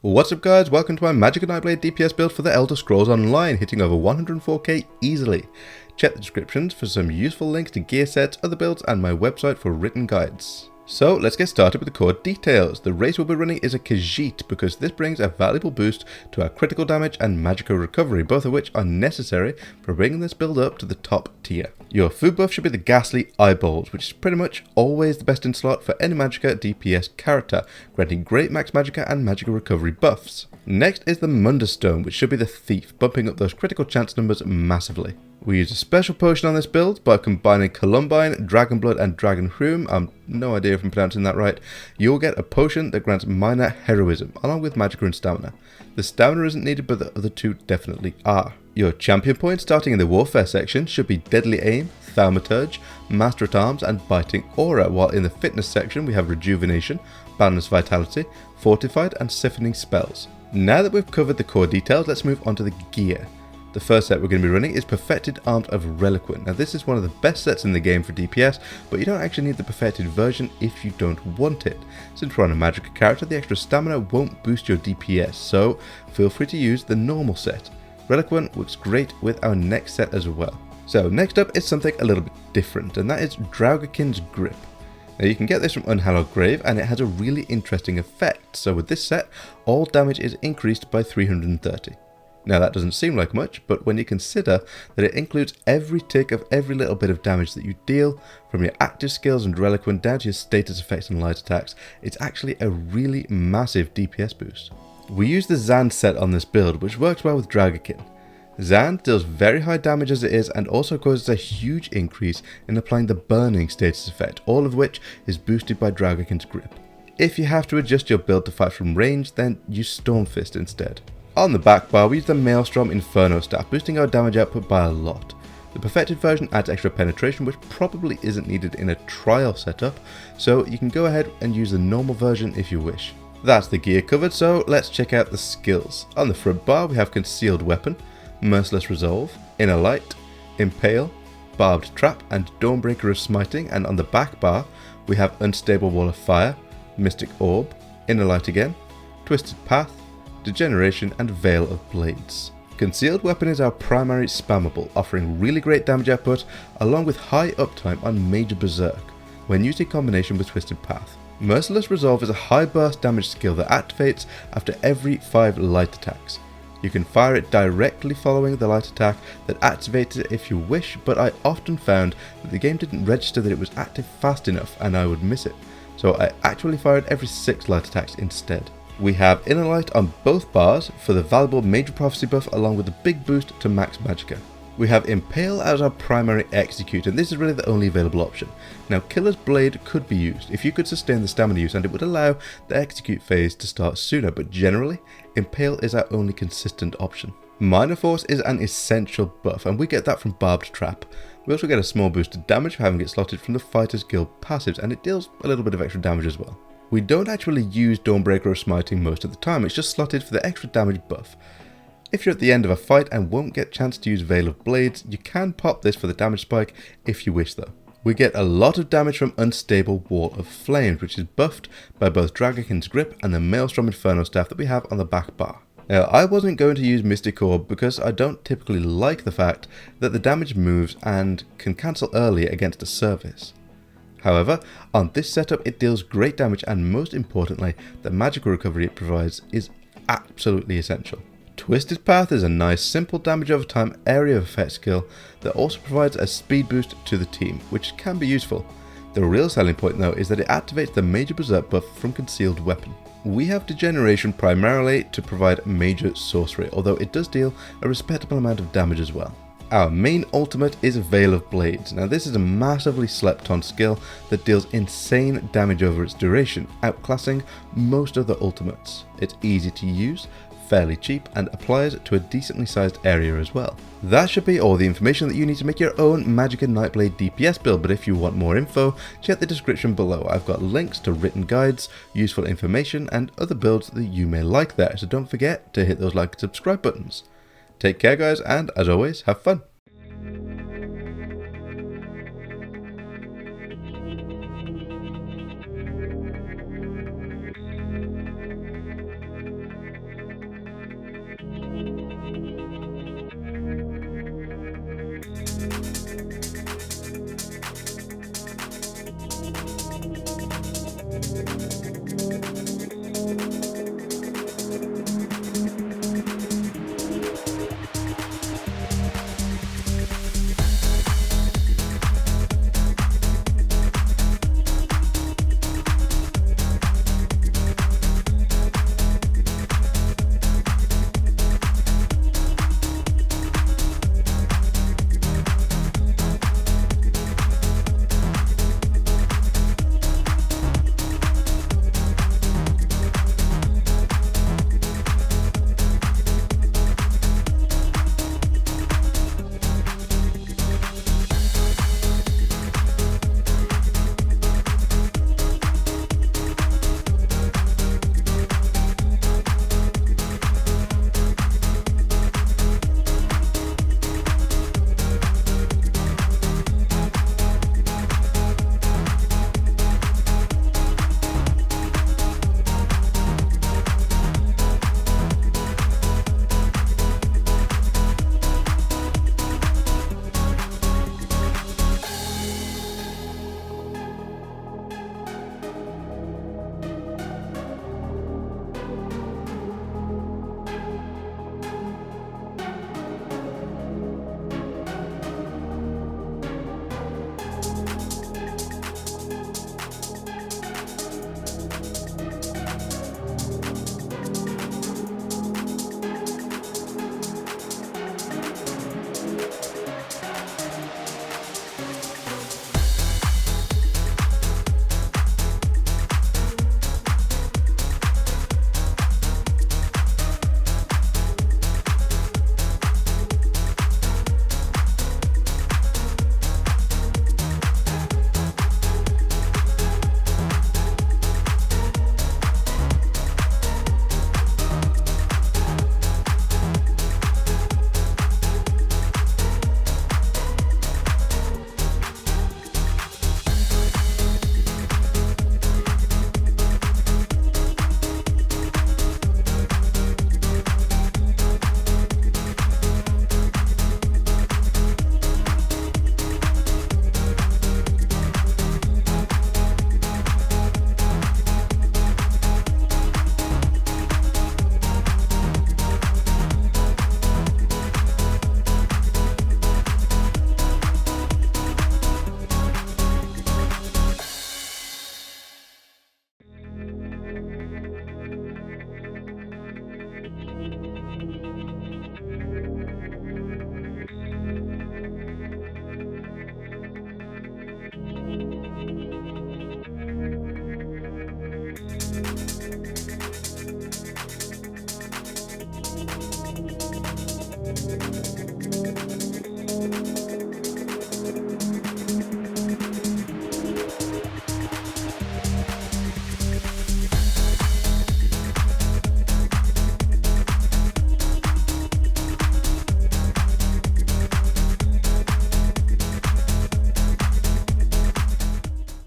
What's up guys, welcome to my Magicka Nightblade DPS build for the Elder Scrolls Online, hitting over 104k easily. Check the descriptions for some useful links to gear sets, other builds and my website for written guides. So let's get started with the core details. The race we'll be running is a Khajiit because this brings a valuable boost to our critical damage and Magicka recovery, both of which are necessary for bringing this build up to the top tier. Your food buff should be the Ghastly Eyeballs, which is pretty much always the best in slot for any Magicka DPS character, granting great max Magicka and Magicka recovery buffs. Next is the Munderstone, which should be the Thief, bumping up those critical chance numbers massively. We use a special potion on this build by combining Columbine, Dragon Blood and Dragon Hroom. No idea if I'm pronouncing that right. You'll get a potion that grants minor heroism, along with Magicka and Stamina. The Stamina isn't needed, but the other two definitely are. Your champion points starting in the Warfare section should be Deadly Aim, Thaumaturge, Master at Arms and Biting Aura, while in the Fitness section we have Rejuvenation, Boundless Vitality, Fortified and Siphoning Spells. Now that we've covered the core details, let's move on to the gear. The first set we're going to be running is Perfected Arms of Reliquant. Now this is one of the best sets in the game for DPS, but you don't actually need the perfected version if you don't want it. Since we're on a Magicka character, the extra stamina won't boost your DPS, so feel free to use the normal set. Reliquant works great with our next set as well. So next up is something a little bit different, and that is Draugakin's Grip. Now you can get this from Unhallowed Grave and it has a really interesting effect. So with this set, all damage is increased by 330. Now that doesn't seem like much, but when you consider that it includes every tick of every little bit of damage that you deal, from your active skills and Reliquant down to your status effects and light attacks, it's actually a really massive DPS boost. We use the Zand set on this build, which works well with Draugakin. Zand deals very high damage as it is and also causes a huge increase in applying the burning status effect, all of which is boosted by Draugakin's Grip. If you have to adjust your build to fight from range, then use Stormfist instead. On the back bar, we use the Maelstrom Inferno staff, boosting our damage output by a lot. The perfected version adds extra penetration, which probably isn't needed in a trial setup, so you can go ahead and use the normal version if you wish. That's the gear covered, so let's check out the skills. On the front bar, we have Concealed Weapon, Merciless Resolve, Inner Light, Impale, Barbed Trap, and Dawnbreaker of Smiting, and on the back bar, we have Unstable Wall of Fire, Mystic Orb, Inner Light again, Twisted Path, Degeneration and Veil of Blades. Concealed Weapon is our primary spammable, offering really great damage output along with high uptime on Major Berserk when used in combination with Twisted Path. Merciless Resolve is a high burst damage skill that activates after every 5 light attacks. You can fire it directly following the light attack that activates it if you wish, but I often found that the game didn't register that it was active fast enough and I would miss it, so I actually fired every 6 light attacks instead. We have Inner Light on both bars for the valuable Major Prophecy buff along with a big boost to max Magicka. We have Impale as our primary execute, and this is really the only available option. Now Killer's Blade could be used if you could sustain the stamina use and it would allow the execute phase to start sooner, but generally Impale is our only consistent option. Minor Force is an essential buff and we get that from Barbed Trap. We also get a small boost to damage for having it slotted from the Fighters Guild passives, and it deals a little bit of extra damage as well. We don't actually use Dawnbreaker or Smiting most of the time, it's just slotted for the extra damage buff. If you're at the end of a fight and won't get a chance to use Veil of Blades, you can pop this for the damage spike if you wish though. We get a lot of damage from Unstable Wall of Flames, which is buffed by both Draugakin's Grip and the Maelstrom Inferno staff that we have on the back bar. Now I wasn't going to use Mystic Orb because I don't typically like the fact that the damage moves and can cancel early against a service. However, on this setup it deals great damage and most importantly, the Magicka recovery it provides is absolutely essential. Twisted Path is a nice simple damage over time area of effect skill that also provides a speed boost to the team, which can be useful. The real selling point though is that it activates the Major Berserk buff from Concealed Weapon. We have Degeneration primarily to provide Major Sorcery, although it does deal a respectable amount of damage as well. Our main ultimate is Veil of Blades. Now this is a massively slept on skill that deals insane damage over its duration, outclassing most other ultimates. It's easy to use, fairly cheap, and applies to a decently sized area as well. That should be all the information that you need to make your own Magicka Nightblade DPS build, but if you want more info, check the description below. I've got links to written guides, useful information, and other builds that you may like there, so don't forget to hit those like and subscribe buttons. Take care guys, and as always, have fun.